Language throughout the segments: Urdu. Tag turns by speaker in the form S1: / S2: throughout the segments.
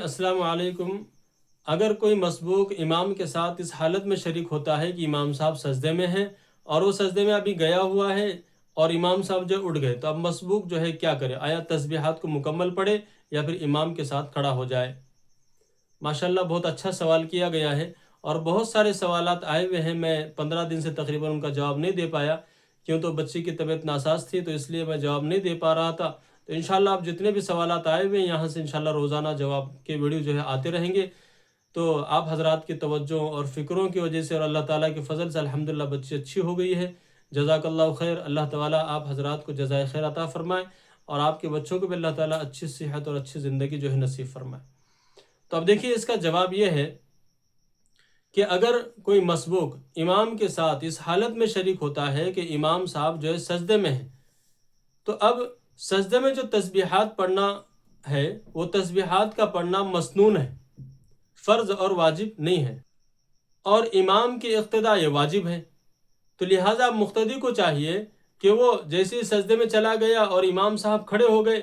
S1: السلام علیکم۔ اگر کوئی مسبوق امام کے ساتھ اس حالت میں شریک ہوتا ہے کہ امام صاحب سجدے میں ہیں اور وہ سجدے میں ابھی گیا ہوا ہے اور امام صاحب جو اٹھ گئے، تو اب مسبوق جو ہے کیا کرے؟ آیا تسبیحات کو مکمل پڑھے یا پھر امام کے ساتھ کھڑا ہو جائے؟ ماشاءاللہ بہت اچھا سوال کیا گیا ہے، اور بہت سارے سوالات آئے ہوئے ہیں۔ میں 15 دن سے تقریباً ان کا جواب نہیں دے پایا، کیوں تو بچی کی طبیعت ناساز تھی، تو اس لیے میں جواب نہیں دے پا رہا تھا۔ تو انشاءاللہ آپ جتنے بھی سوالات آئے ہوئے ہیں یہاں سے انشاءاللہ روزانہ جواب کے ویڈیو جو ہے آتے رہیں گے۔ تو آپ حضرات کی توجہ اور فکروں کی وجہ سے اور اللہ تعالیٰ کے فضل سے الحمدللہ بچی اچھی ہو گئی ہے۔ جزاک اللہ خیر۔ اللہ تعالیٰ آپ حضرات کو جزائے خیر عطا فرمائے، اور آپ کے بچوں کو بھی اللہ تعالیٰ اچھی صحت اور اچھی زندگی جو ہے نصیب فرمائے۔ تو اب دیکھیے اس کا جواب یہ ہے کہ اگر کوئی مسبوق امام کے ساتھ اس حالت میں شریک ہوتا ہے کہ امام صاحب جو ہے سجدے میں ہیں، تو اب سجدے میں جو تسبیحات پڑھنا ہے وہ تسبیحات کا پڑھنا مسنون ہے، فرض اور واجب نہیں ہے، اور امام کی اقتداء یہ واجب ہے۔ تو لہٰذا مقتدی کو چاہیے کہ وہ جیسے ہی سجدے میں چلا گیا اور امام صاحب کھڑے ہو گئے،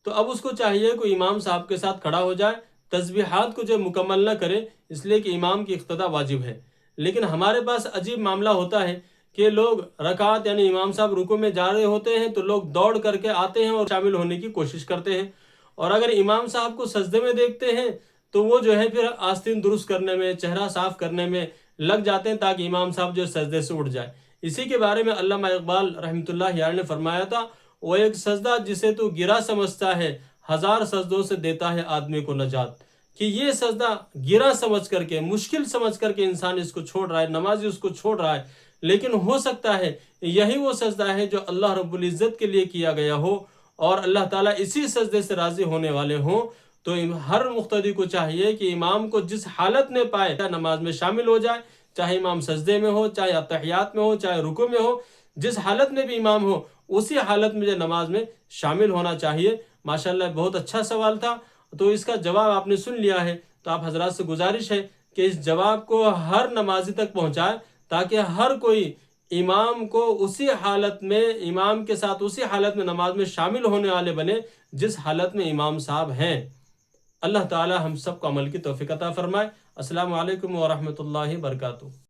S1: تو اب اس کو چاہیے کہ امام صاحب کے ساتھ کھڑا ہو جائے، تسبیحات کو جو مکمل نہ کرے، اس لیے کہ امام کی اقتداء واجب ہے۔ لیکن ہمارے پاس عجیب معاملہ ہوتا ہے کہ لوگ رکعت یعنی امام صاحب رکوع میں جا رہے ہوتے ہیں تو لوگ دوڑ کر کے آتے ہیں اور شامل ہونے کی کوشش کرتے ہیں، اور اگر امام صاحب کو سجدے میں دیکھتے ہیں تو وہ جو ہے پھر آستین درست کرنے میں، چہرہ صاف کرنے میں لگ جاتے ہیں تاکہ امام صاحب جو سجدے سے اٹھ جائے۔ اسی کے بارے میں علامہ اقبال رحمۃ اللہ علیہ نے فرمایا تھا، وہ ایک سجدہ جسے تو گرا سمجھتا ہے، 1000 سجدوں سے دیتا ہے آدمی کو نجات۔ کہ یہ سجدہ گرا سمجھ کر کے، مشکل سمجھ کر کے انسان اس کو چھوڑ رہا ہے، نمازی اس کو چھوڑ رہا ہے، لیکن ہو سکتا ہے یہی وہ سجدہ ہے جو اللہ رب العزت کے لیے کیا گیا ہو، اور اللہ تعالیٰ اسی سجدے سے راضی ہونے والے ہوں۔ تو ہر مقتدی کو چاہیے کہ امام کو جس حالت میں پائے نماز میں شامل ہو جائے، چاہے امام سجدے میں ہو، چاہے اتحیات میں ہو، چاہے رکوع میں ہو، جس حالت میں بھی امام ہو اسی حالت میں جو نماز میں شامل ہونا چاہیے۔ ماشاءاللہ بہت اچھا سوال تھا، تو اس کا جواب آپ نے سن لیا ہے۔ تو آپ حضرات سے گزارش ہے کہ اس جواب کو ہر نمازی تک پہنچائے، تاکہ ہر کوئی امام کو اسی حالت میں، امام کے ساتھ اسی حالت میں نماز میں شامل ہونے والے بنے جس حالت میں امام صاحب ہیں۔ اللہ تعالی ہم سب کو عمل کی توفیق عطا فرمائے۔ السلام علیکم ورحمۃ اللہ وبرکاتہ۔